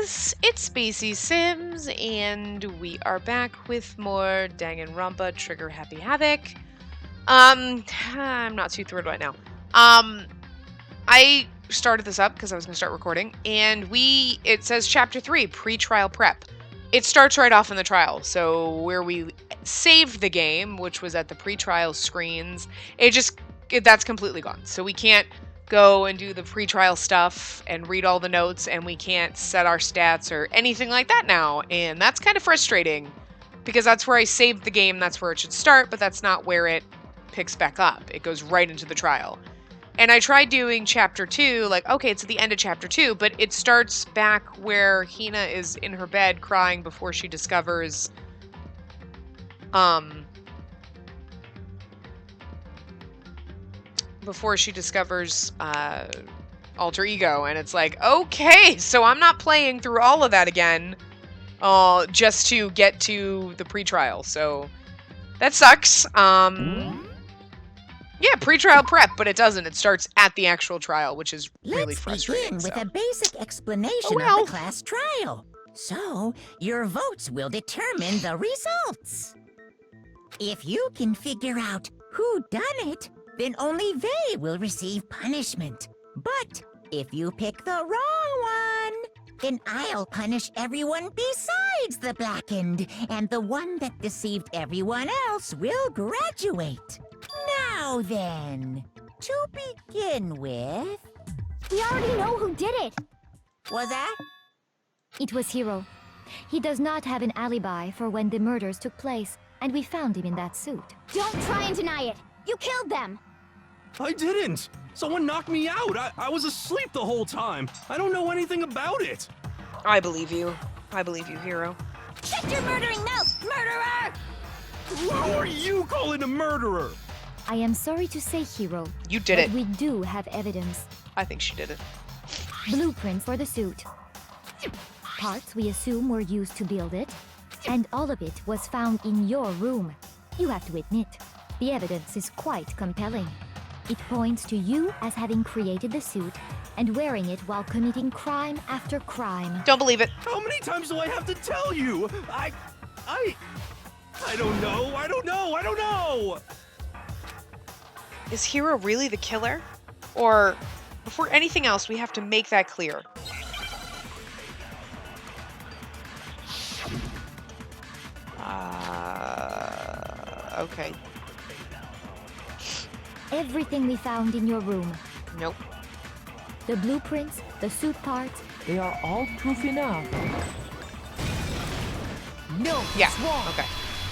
guys, it's Spacey Sims, and we are back with more Danganronpa Trigger Happy Havoc. I'm not too thrilled right now. I started this up because I was going to start recording, and it says Chapter 3, Pre-Trial Prep. It starts right off in the trial, so where we saved the game, which was at the pre-trial screens, that's completely gone. So we can't go and do the pre-trial stuff and read all the notes, and we can't set our stats or anything like that now, and that's kind of frustrating because that's where I saved the game, that's where it should start, but that's not where it picks back up. It goes right into the trial. And I tried doing Chapter 2, like, okay, it's at the end of Chapter 2, but it starts back where Hina is in her bed crying before she discovers, alter ego, and it's like, okay, so I'm not playing through all of that again, just to get to the pre-trial, so that sucks. Yeah, pre-trial prep, but it doesn't. It starts at the actual trial, which is really frustrating. Let's begin with a basic explanation of the class trial. So, your votes will determine the results. If you can figure out who done it, then only they will receive punishment. But if you pick the wrong one, then I'll punish everyone besides the blackened, and the one that deceived everyone else will graduate. Now then, to begin with... We already know who did it! Was that? It was Hiro. He does not have an alibi for when the murders took place, and we found him in that suit. Don't try and deny it! You killed them! I didn't! Someone knocked me out! I was asleep the whole time! I don't know anything about it! I believe you. I believe you, Hiro. Shut your murdering mouth, murderer! Who are you calling a murderer? I am sorry to say, Hiro. You did but it. We do have evidence. I think she did it. Blueprints for the suit. Parts we assume were used to build it. And all of it was found in your room. You have to admit, the evidence is quite compelling. It points to you as having created the suit and wearing it while committing crime after crime. Don't believe it. How many times do I have to tell you? I don't know, I don't know! Is Hiro really the killer? Or, before anything else, we have to make that clear. Okay. Everything we found in your room. Nope. The blueprints, the suit parts. They are all proof enough. No, Yeah, it's wrong. okay.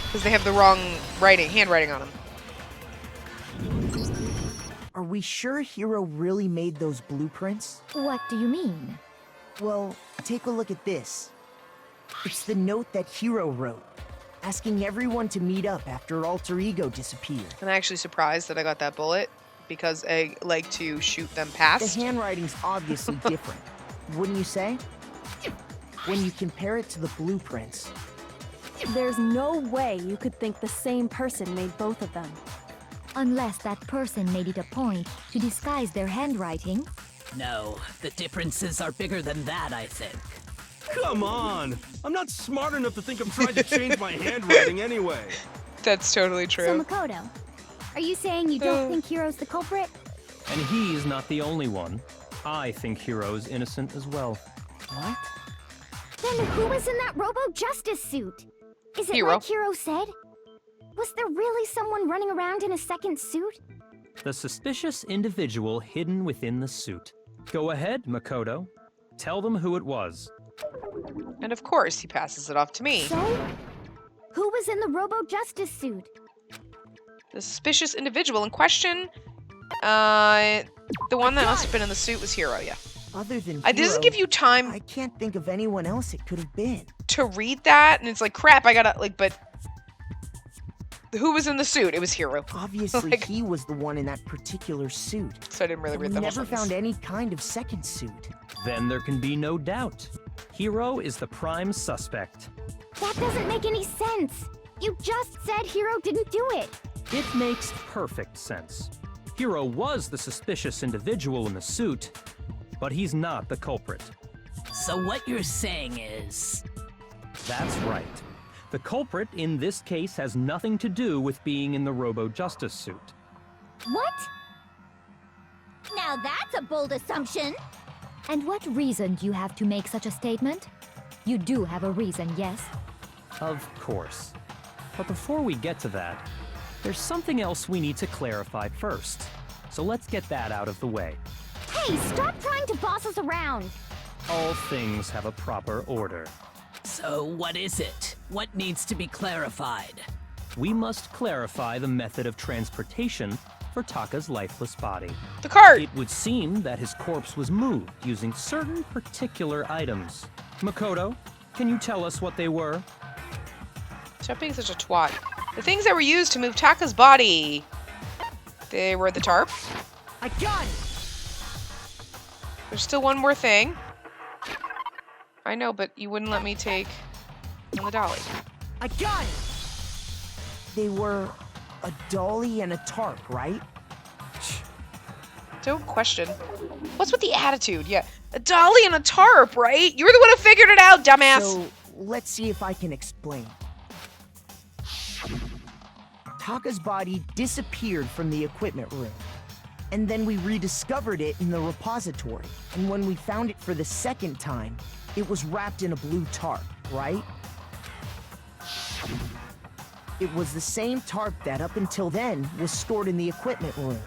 Because they have the wrong handwriting on them. Are we sure Hiro really made those blueprints? What do you mean? Well, take a look at this. It's the note that Hiro wrote, asking everyone to meet up after Alter Ego disappeared. I'm actually surprised that I got that bullet, because I like to shoot them past. The handwriting's obviously different, wouldn't you say? When you compare it to the blueprints. There's no way you could think the same person made both of them. Unless that person made it a point to disguise their handwriting. No, the differences are bigger than that, I think. Come on! I'm not smart enough to think I'm trying to change my handwriting anyway. That's totally true. So Makoto, are you saying you don't think Hiro's the culprit? And he's not the only one. I think Hiro's innocent as well. What? Then who was in that Robo-Justice suit? Is it Hiro. like Hiro said? Was there really someone running around in a second suit? The suspicious individual hidden within the suit. Go ahead, Makoto. Tell them who it was. And of course, he passes it off to me. So? Who was in the Robo-Justice suit? The suspicious individual in question, the one that must have been in the suit was Hiro, yeah. Other than It doesn't Hiro, give you time I can't think of anyone else it could have been. to read that, and it's like, crap, I gotta, but... Who was in the suit? It was Hiro. Obviously, he was the one in that particular suit. So I didn't really But read we the whole never sentence. found any kind of second suit. Then there can be no doubt. Hiro is the prime suspect. That doesn't make any sense. You just said Hiro didn't do it. It makes perfect sense. Hiro was the suspicious individual in the suit, but he's not the culprit. So what you're saying is... That's right. The culprit in this case has nothing to do with being in the Robo-Justice suit. What? Now that's a bold assumption. And what reason do you have to make such a statement? You do have a reason, yes? Of course. But before we get to that, there's something else we need to clarify first. So let's get that out of the way. Hey, stop trying to boss us around. All things have a proper order. So what is it? What needs to be clarified? We must clarify the method of transportation for Taka's lifeless body. The cart! It would seem that his corpse was moved using certain particular items. Makoto, can you tell us what they were? Stop being such a twat. The things that were used to move Taka's body. They were the tarp. I got it! There's still one more thing. I know, but you wouldn't let me take on the dolly. I got it! They were a dolly and a tarp, right? Don't question. What's with the attitude? Yeah, a dolly and a tarp, right? You're the one who figured it out, dumbass. So, let's see if I can explain. Taka's body disappeared from the equipment room. And then we rediscovered it in the repository. And when we found it for the second time, it was wrapped in a blue tarp, right? It was the same tarp that up until then was stored in the equipment room.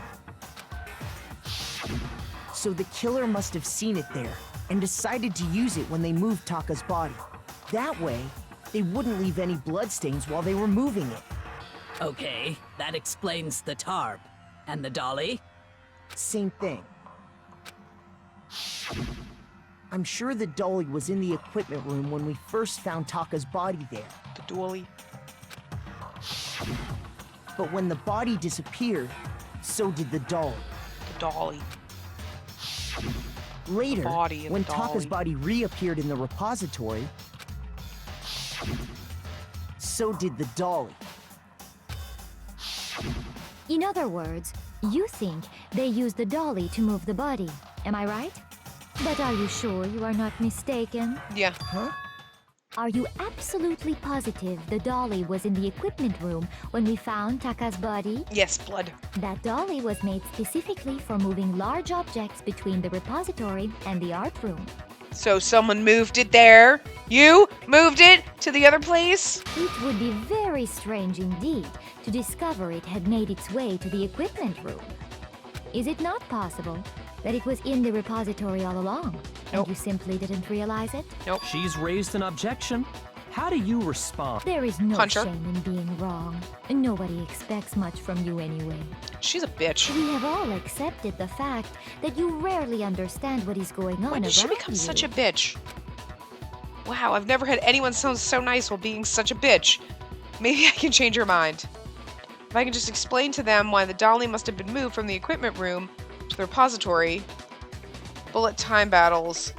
So the killer must have seen it there and decided to use it when they moved Taka's body. That way, they wouldn't leave any bloodstains while they were moving it. Okay, that explains the tarp. And the dolly? Same thing. I'm sure the dolly was in the equipment room when we first found Taka's body there. The dolly. But when the body disappeared, so did the dolly. The dolly. Later, Body of when the Taka's dolly. body reappeared in the repository, so did the dolly. In other words, you think they used the dolly to move the body. Am I right? But are you sure you are not mistaken? Yeah. Huh? Are you absolutely positive the dolly was in the equipment room when we found Taka's body? Yes, blood. That dolly was made specifically for moving large objects between the repository and the art room. So someone moved it there. You moved it to the other place? It would be very strange indeed to discover it had made its way to the equipment room. Is it not possible that it was in the repository all along, Nope. and you simply didn't realize it? Nope. She's raised an objection. How do you respond? There is no Punch her. shame in being wrong. Nobody expects much from you anyway. She's a bitch. We have all accepted the fact that you rarely understand what is going on When did she around become you. such a bitch? Wow, I've never had anyone sound so nice while being such a bitch. Maybe I can change her mind. If I can just explain to them why the dolly must have been moved from the equipment room to the repository. Bullet time battles.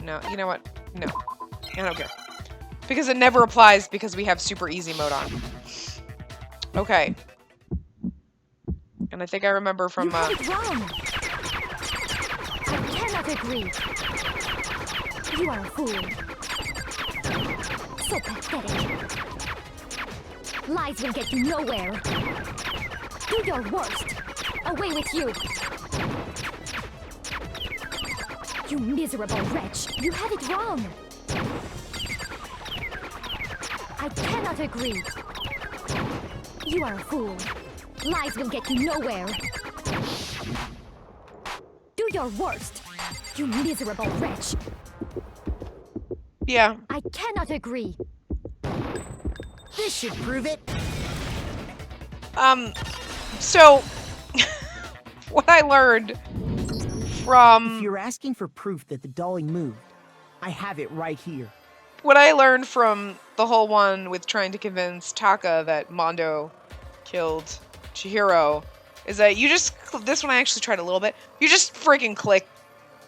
No, you know what? No. I don't care. Because it never applies because we have super easy mode on. Okay. And I think I remember from, You have it wrong. I cannot agree. You are a fool. So pathetic. Lies will get you nowhere. Do your worst. Away with you. You miserable wretch. You have it wrong. I cannot agree. You are a fool. Lies will get you nowhere. Do your worst. You miserable wretch. yeah. I cannot agree. This should prove it. So, what I learned If from you're asking for proof that the dolly moved, I have it right here. what I learned from the whole one with trying to convince Taka that Mondo killed Chihiro is that you just, this one I actually tried a little bit, you just freaking click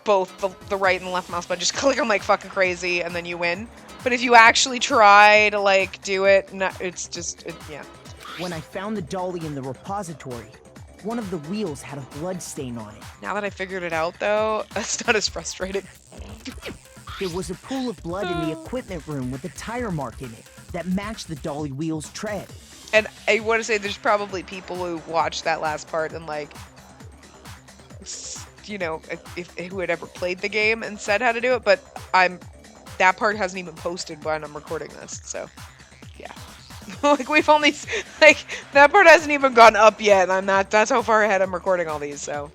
both the right and left mouse button, just click them like fucking crazy and then you win. But if you actually try to like do it, no, it's just, yeah. When I found the dolly in the repository, One of the wheels had a blood stain on it. Now that I figured it out, though, it's not as frustrating. There was a pool of blood in the equipment room with a tire mark in it that matched the dolly wheel's tread. And I want to say there's probably people who watched that last part and like, you know, if who had ever played the game and said how to do it, but that part hasn't even posted when I'm recording this, so yeah. Like we've only, like, that part hasn't even gone up yet, and that's how far ahead I'm recording all these, so.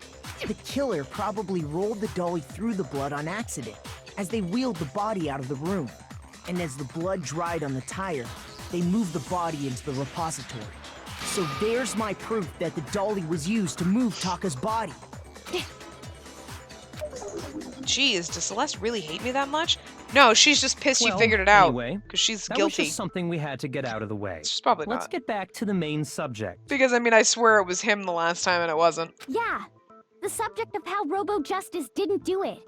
The killer probably rolled the dolly through the blood on accident as they wheeled the body out of the room. And as the blood dried on the tire, they moved the body into the repository. So there's my proof that the dolly was used to move Taka's body. Geez, does Celeste really hate me that much? No, she's just pissed you figured it out. Anyway, because she's that guilty. was just something we had to get out of the way. She's probably Let's not. get back to the main subject. Because, I mean, I swear it was him the last time and it wasn't. Yeah, the subject of how Robo-Justice didn't do it.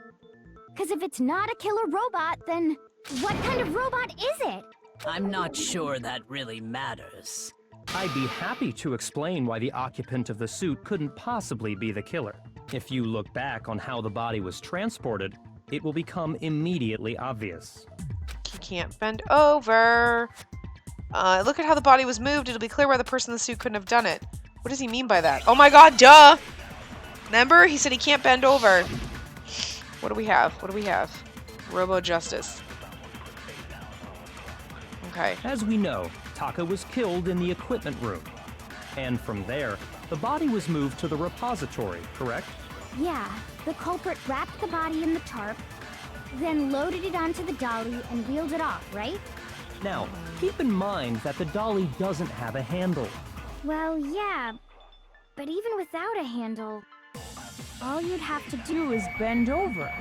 Because if it's not a killer robot, then what kind of robot is it? I'm not sure that really matters. I'd be happy to explain why the occupant of the suit couldn't possibly be the killer. If you look back on how the body was transported, it will become immediately obvious. He can't bend over. Look at how the body was moved. It'll be clear why the person in the suit couldn't have done it. What does he mean by that? Oh my god, duh! Remember? He said he can't bend over. What do we have? What do we have? Robo-Justice. Okay. As we know, Taka was killed in the equipment room. And from there, the body was moved to the repository, correct? Yeah, the culprit wrapped the body in the tarp, then loaded it onto the dolly and wheeled it off, right? Now, keep in mind that the dolly doesn't have a handle. Well, yeah, but even without a handle, all you'd have to do is bend over.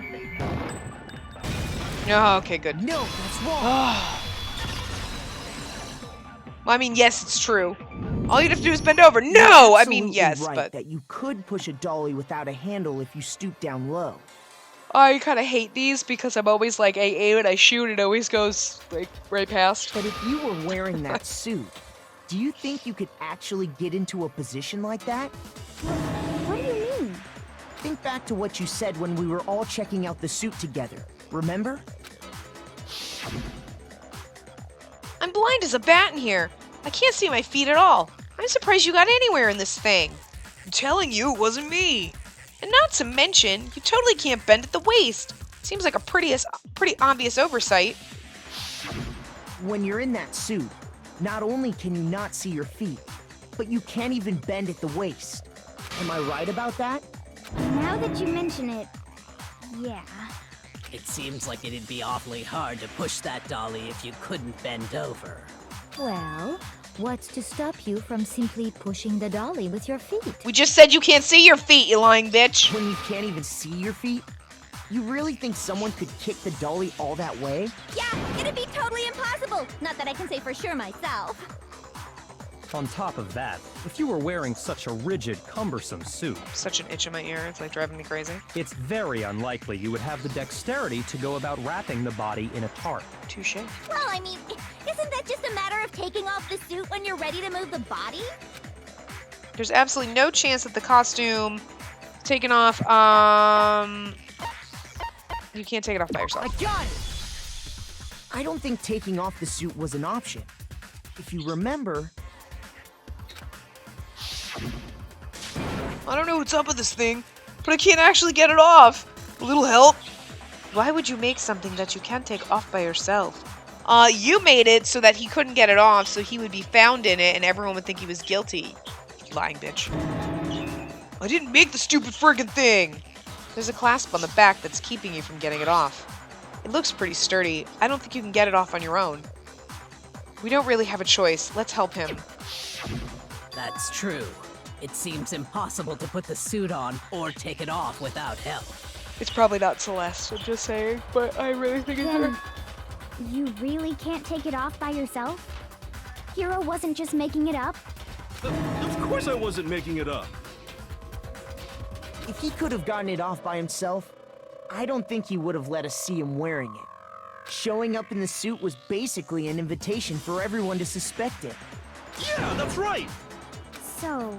Oh, okay, good. No, that's wrong. Well, I mean, yes, it's true. All you'd have to do is bend over. No! I mean, yes, right but... that you could push a dolly without a handle if you stoop down low. I kind of hate these because I'm always like, I aim and I shoot, it always goes, like, right past. But if you were wearing that suit, do you think you could actually get into a position like that? What do you mean? Think back to what you said when we were all checking out the suit together. Remember? I'm blind as a bat in here. I can't see my feet at all. I'm surprised you got anywhere in this thing. I'm telling you, it wasn't me. And not to mention, you totally can't bend at the waist. Seems like a pretty obvious oversight. When you're in that suit, not only can you not see your feet, but you can't even bend at the waist. Am I right about that? Now that you mention it, yeah. It seems like it'd be awfully hard to push that dolly if you couldn't bend over. Well, what's to stop you from simply pushing the dolly with your feet? We just said you can't see your feet, you lying bitch. When you can't even see your feet? You really think someone could kick the dolly all that way? Yeah, it'd be totally impossible. Not that I can say for sure myself. On top of that, if you were wearing such a rigid, cumbersome suit, Such an itch in my ear, it's like driving me crazy. it's very unlikely you would have the dexterity to go about wrapping the body in a tarp. Touche. Well, I mean, isn't that just a matter of taking off the suit when you're ready to move the body? There's absolutely no chance that the costume taken off, you can't take it off by yourself. I got it! I don't think taking off the suit was an option. If you remember... I don't know what's up with this thing, but I can't actually get it off. A little help? Why would you make something that you can't take off by yourself? You made it so that he couldn't get it off, so he would be found in it and everyone would think he was guilty. You lying bitch. I didn't make the stupid friggin' thing! There's a clasp on the back that's keeping you from getting it off. It looks pretty sturdy. I don't think you can get it off on your own. We don't really have a choice. Let's help him. That's true. It seems impossible to put the suit on or take it off without help. It's probably not Celeste, I'm just saying, but I really think it's her. Then, you really can't take it off by yourself? Hero wasn't just making it up? Of course I wasn't making it up. If he could have gotten it off by himself, I don't think he would have let us see him wearing it. Showing up in the suit was basically an invitation for everyone to suspect it. Yeah, that's right. So,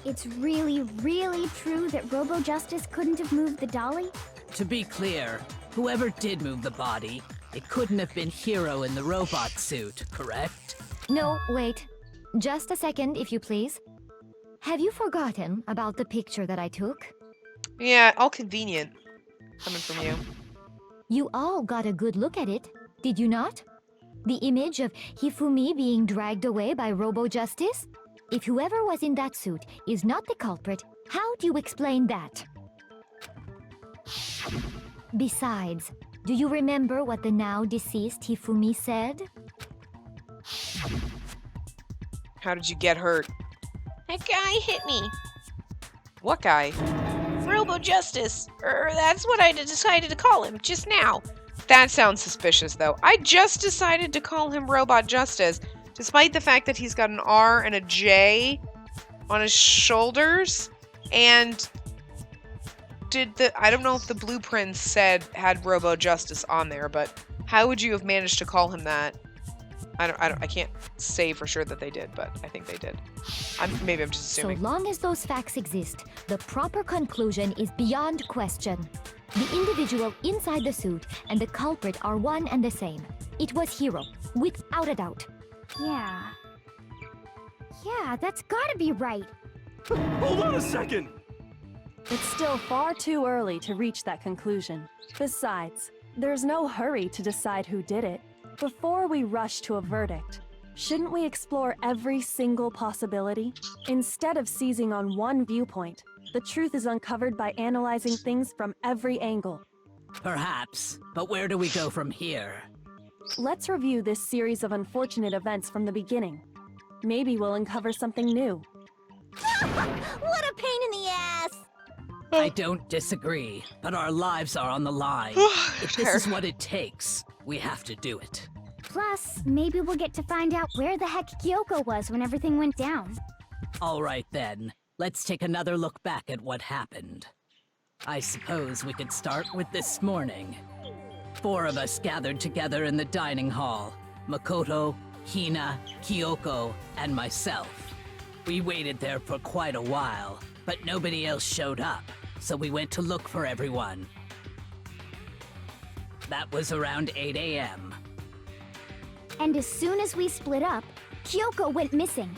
It's really, really true that Robo Justice couldn't have moved the dolly? To be clear, whoever did move the body, it couldn't have been Hero in the robot suit, correct? No, wait. Just a second, if you please. Have you forgotten about the picture that I took? Yeah, all convenient. Coming from you. You all got a good look at it, did you not? The image of Hifumi being dragged away by Robo Justice? If whoever was in that suit is not the culprit, how do you explain that? Besides, do you remember what the now deceased Hifumi said? How did you get hurt? That guy hit me. What guy? Robo Justice. That's what I decided to call him just now. That sounds suspicious, though. I just decided to call him Robot Justice, despite the fact that he's got an R and a J on his shoulders. And I don't know if the blueprints had Robo Justice on there, but how would you have managed to call him that? I can't say for sure that they did, but I think they did. Maybe I'm just assuming. So long as those facts exist, the proper conclusion is beyond question. The individual inside the suit and the culprit are one and the same. It was Hero, without a doubt. Yeah. Yeah, that's gotta be right. Hold on a second! It's still far too early to reach that conclusion. Besides, there's no hurry to decide who did it. Before we rush to a verdict, shouldn't we explore every single possibility? Instead of seizing on one viewpoint, the truth is uncovered by analyzing things from every angle. Perhaps, but where do we go from here? Let's review this series of unfortunate events from the beginning. Maybe we'll uncover something new. What a pain in the ass! I don't disagree, but our lives are on the line. If this is what it takes, we have to do it. Plus, maybe we'll get to find out where the heck Kyoko was when everything went down. All right then, let's take another look back at what happened. I suppose we could start with this morning. 4 of us gathered together in the dining hall. Makoto, Hina, Kyoko, and myself. We waited there for quite a while, but nobody else showed up, so we went to look for everyone. That was around 8 a.m. And as soon as we split up, Kyoko went missing.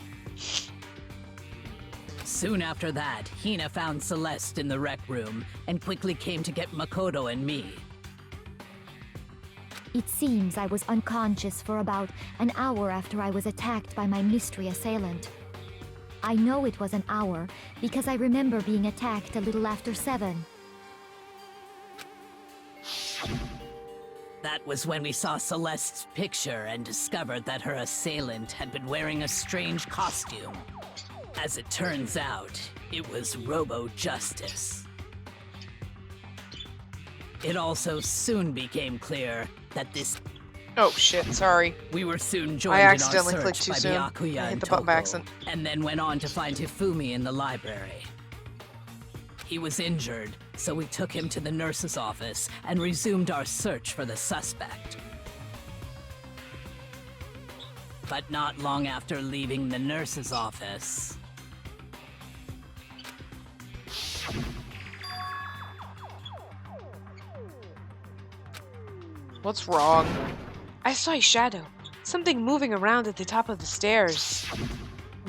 Soon after that, Hina found Celeste in the rec room and quickly came to get Makoto and me. It seems I was unconscious for about an hour after I was attacked by my mystery assailant. I know it was an hour because I remember being attacked a little after 7. That was when we saw Celeste's picture and discovered that her assailant had been wearing a strange costume. As it turns out, it was Robo Justice. It also soon became clear that this... Oh shit, sorry. We were soon joined I in our accidentally search clicked too by soon. Byakuya I hit and the button by Toko, accident. and then went on to find Hifumi in the library. He was injured, so we took him to the nurse's office and resumed our search for the suspect. But not long after leaving the nurse's office... What's wrong? I saw a shadow. Something moving around at the top of the stairs.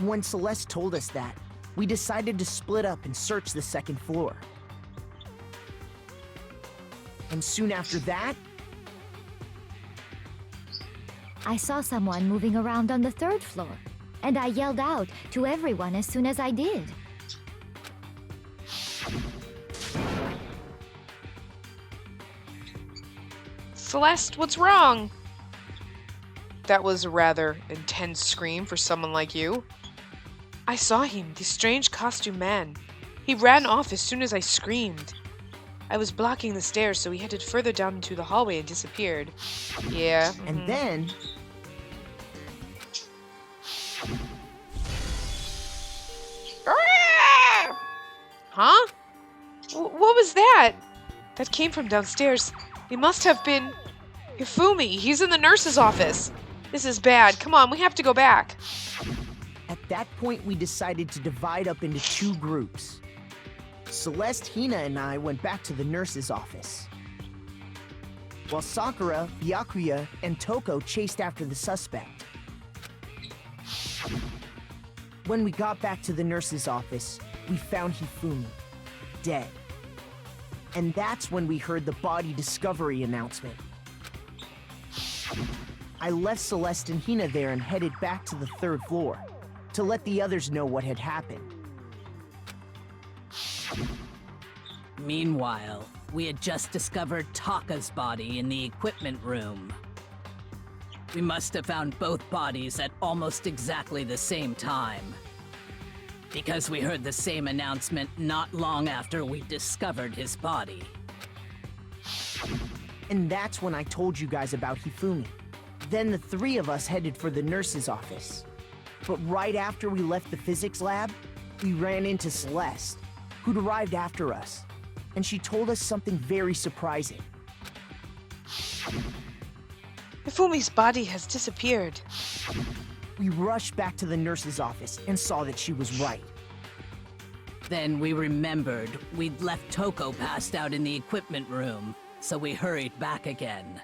When Celeste told us that, we decided to split up and search the second floor. And soon after that, I saw someone moving around on the 3rd floor, and I yelled out to everyone as soon as I did. Celeste, what's wrong? That was a rather intense scream for someone like you. I saw him, the strange costume man. He ran off as soon as I screamed. I was blocking the stairs, so he headed further down into the hallway and disappeared. Yeah. and then, Ah! Huh? What was that? That came from downstairs. It must have been Hifumi. He's in the nurse's office. This is bad. Come on, we have to go back. At that point, we decided to divide up into 2 groups. Celeste, Hina, and I went back to the nurse's office, while Sakura, Byakuya, and Toko chased after the suspect. When we got back to the nurse's office, we found Hifumi, dead. And that's when we heard the body discovery announcement. I left Celeste and Hina there and headed back to the 3rd floor to let the others know what had happened. Meanwhile, we had just discovered Taka's body in the equipment room. We must have found both bodies at almost exactly the same time, because we heard the same announcement not long after we discovered his body. And that's when I told you guys about Hifumi. Then the 3 of us headed for the nurse's office. But right after we left the physics lab, we ran into Celeste, who'd arrived after us. And she told us something very surprising. Hifumi's body has disappeared. We rushed back to the nurse's office and saw that she was right. Then we remembered we'd left Toko passed out in the equipment room, so we hurried back again.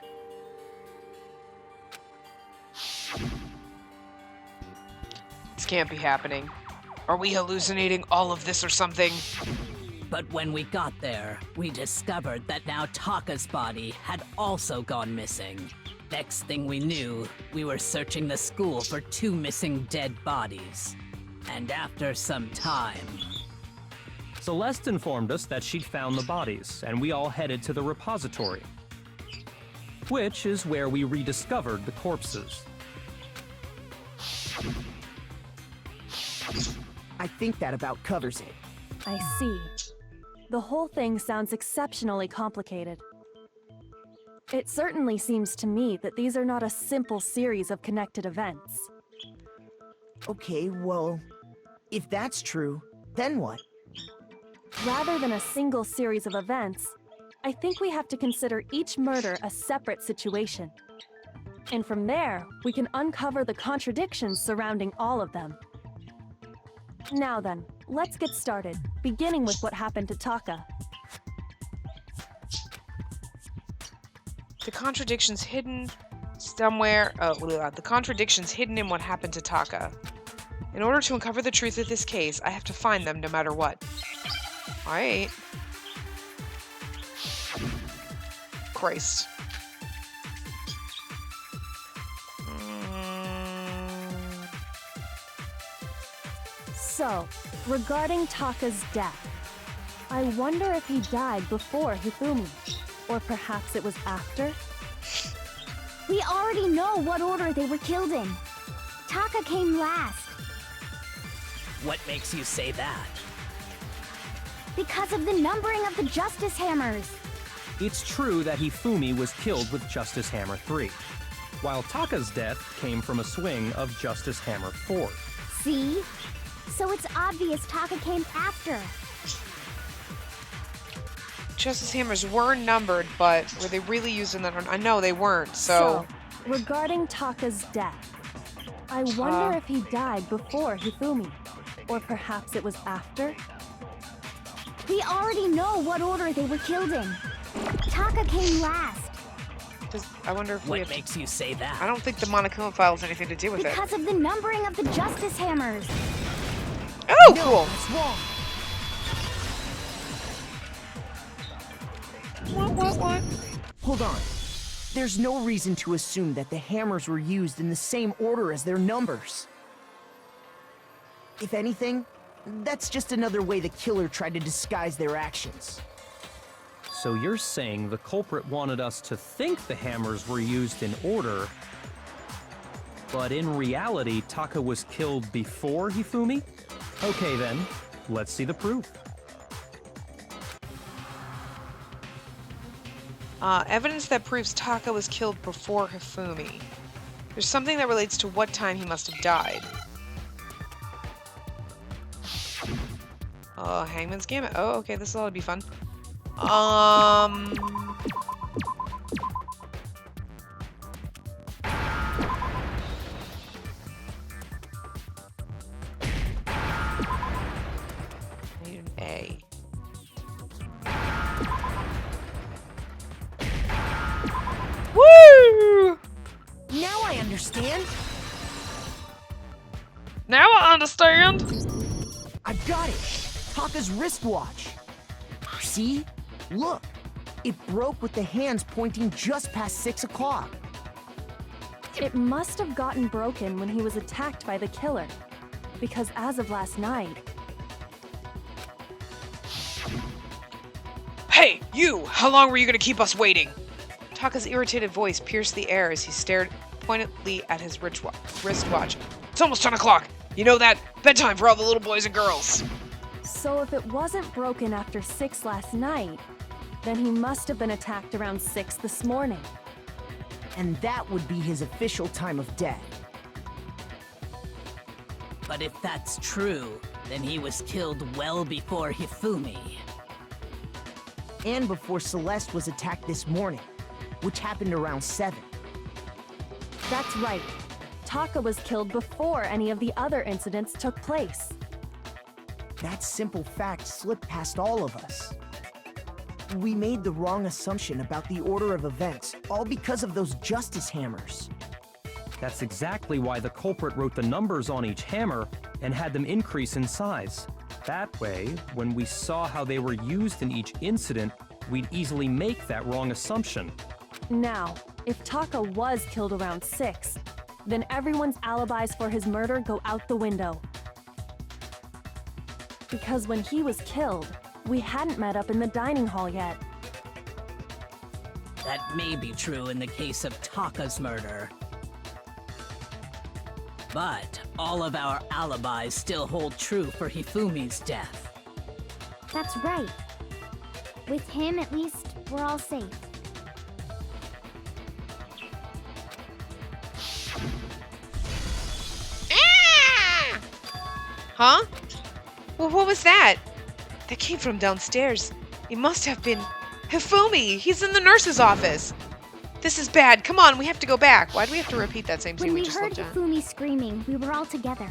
This can't be happening. Are we hallucinating all of this or something? But when we got there, we discovered that now Taka's body had also gone missing. Next thing we knew, we were searching the school for 2 missing dead bodies. And after some time... Celeste informed us that she'd found the bodies, and we all headed to the repository, which is where we rediscovered the corpses. I think that about covers it. I see. The whole thing sounds exceptionally complicated. It certainly seems to me that these are not a simple series of connected events. Okay, well, if that's true, then what? Rather than a single series of events, I think we have to consider each murder a separate situation. And from there, we can uncover the contradictions surrounding all of them. Now then, let's get started, beginning with what happened to Taka. The contradictions hidden somewhere... the contradictions hidden in what happened to Taka. In order to uncover the truth of this case, I have to find them no matter what. Alright. Christ. So, regarding Taka's death, I wonder if he died before Hifumi, or perhaps it was after? We already know what order they were killed in. Taka came last. What makes you say that? Because of the numbering of the Justice Hammers. It's true that Hifumi was killed with Justice Hammer 3, while Taka's death came from a swing of Justice Hammer 4. See? So it's obvious Taka came after. Justice Hammers were numbered, but were they really using that? I know they weren't, so... Regarding Taka's death, I wonder if he died before Hifumi, or perhaps it was after? We already know what order they were killed in. Taka came last. I wonder if what makes you say that? I don't think the Monokuma file has anything to do with because of the numbering of the Justice Hammers. Oh, no, cool. What? Hold on. There's no reason to assume that the hammers were used in the same order as their numbers. If anything, that's just another way the killer tried to disguise their actions. So you're saying the culprit wanted us to think the hammers were used in order, but in reality, Taka was killed before Hifumi? Okay then, let's see the proof. Evidence that proves Taka was killed before Hifumi. There's something that relates to what time he must have died. Hangman's Gambit. Oh, okay, this ought to be fun. understand? Now I understand! I've got it! Taka's wristwatch! See? Look! It broke with the hands pointing just past 6 o'clock. It must have gotten broken when he was attacked by the killer. Because as of last night... Hey, you! How long were you gonna keep us waiting? Taka's irritated voice pierced the air as he stared pointedly at his wristwatch. It's almost 10 o'clock! You know that? Bedtime for all the little boys and girls! So if it wasn't broken after 6 last night, then he must have been attacked around 6 this morning. And that would be his official time of death. But if that's true, then he was killed well before Hifumi. And before Celeste was attacked this morning, which happened around 7. That's right. Taka was killed before any of the other incidents took place. That simple fact slipped past all of us. We made the wrong assumption about the order of events, all because of those justice hammers. That's exactly why the culprit wrote the numbers on each hammer and had them increase in size. That way, when we saw how they were used in each incident, we'd easily make that wrong assumption. Now, if Taka was killed around 6, then everyone's alibis for his murder go out the window. Because when he was killed, we hadn't met up in the dining hall yet. That may be true in the case of Taka's murder. But all of our alibis still hold true for Hifumi's death. That's right. With him, at least, we're all safe. Huh? Well, what was that? That came from downstairs. It must have been Hifumi. He's in the nurse's office. This is bad. Come on, we have to go back. Why do we have to repeat that same scene When we we just heard looked at? Hifumi screaming, we were all together.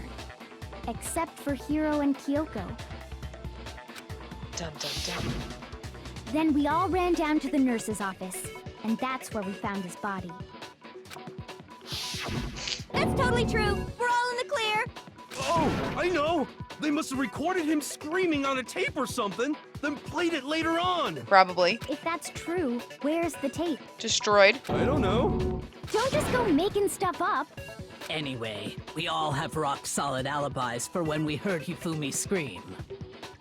Except for Hiro and Kyoko. Dun dun dun. Then we all ran down to the nurse's office, and that's where we found his body. That's totally true. We're all in the clear. Oh, I know! They must have recorded him screaming on a tape or something, then played it later on! Probably. If that's true, where's the tape? Destroyed. I don't know. Don't just go making stuff up. Anyway, we all have rock-solid alibis for when we heard Hifumi scream.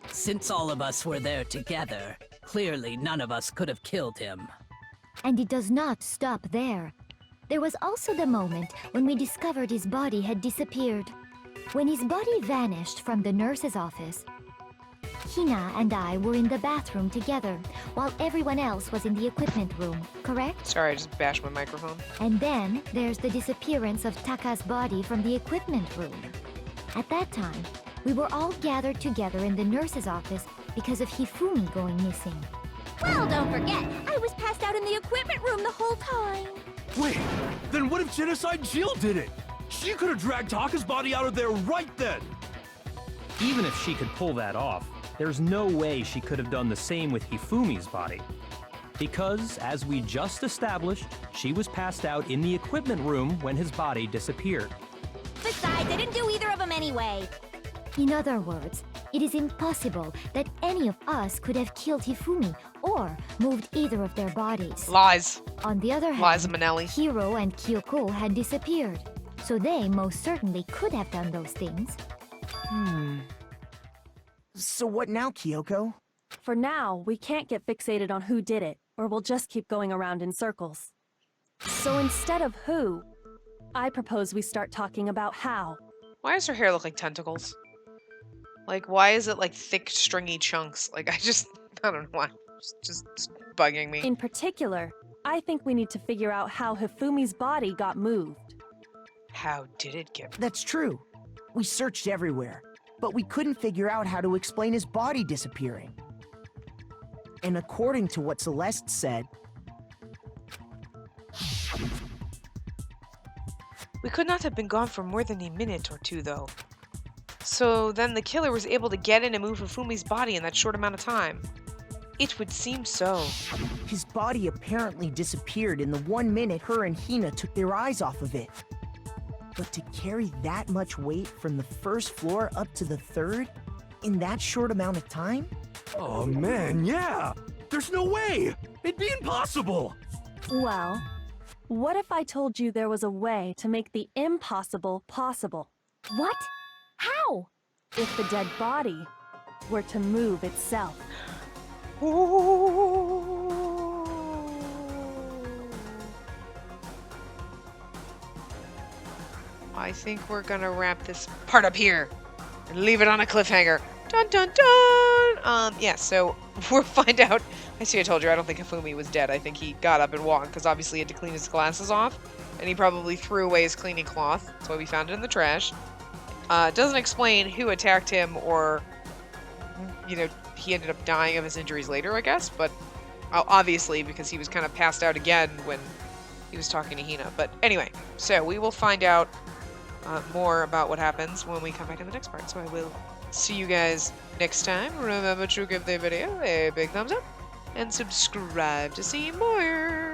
Since all of us were there together, clearly none of us could have killed him. And it does not stop there. There was also the moment when we discovered his body had disappeared. When his body vanished from the nurse's office, Hina and I were in the bathroom together, while everyone else was in the equipment room, correct? Sorry, I just bashed my microphone. And then there's the disappearance of Taka's body from the equipment room. At that time, we were all gathered together in the nurse's office because of Hifumi going missing. Well, don't forget, I was passed out in the equipment room the whole time. Wait, then what if Genocide Jill did it? She could have dragged Taka's body out of there right then! Even if she could pull that off, there's no way she could have done the same with Hifumi's body. Because, as we just established, she was passed out in the equipment room when his body disappeared. Besides, I didn't do either of them anyway. In other words, it is impossible that any of us could have killed Hifumi or moved either of their bodies. Lies. On the other hand, Liza Minnelli. Hiro and Kyoko had disappeared, so they most certainly could have done those things. So what now, Kyoko? For now, we can't get fixated on who did it, or we'll just keep going around in circles. So instead of who, I propose we start talking about how. Why does her hair look like tentacles? Like, why is it like thick, stringy chunks? Like, I don't know why. It's just bugging me. In particular, I think we need to figure out how Hifumi's body got moved. How did it get? That's true. We searched everywhere, but we couldn't figure out how to explain his body disappearing. And according to what Celeste said, We could not have been gone for more than a minute or two, though. So then the killer was able to get in and move Hifumi's body in that short amount of time. It would seem so. his body apparently disappeared in the 1 minute her and Hina took their eyes off of it. But to carry that much weight from the first floor up to the third in that short amount of time? Oh man, yeah! There's no way! It'd be impossible! Well, what if I told you there was a way to make the impossible possible? What? How? If the dead body were to move itself. I think we're gonna wrap this part up here and leave it on a cliffhanger. Dun dun dun! Yeah, so we'll find out. I see I told you, I don't think Hifumi was dead. I think he got up and walked, because obviously he had to clean his glasses off, and he probably threw away his cleaning cloth. That's why we found it in the trash. Doesn't explain who attacked him, or, you know, he ended up dying of his injuries later, I guess, but obviously, because he was kind of passed out again when he was talking to Hina. But anyway, so we will find out more about what happens when we come back in the next part. So I will see you guys next time. Remember to give the video a big thumbs up and subscribe to see more.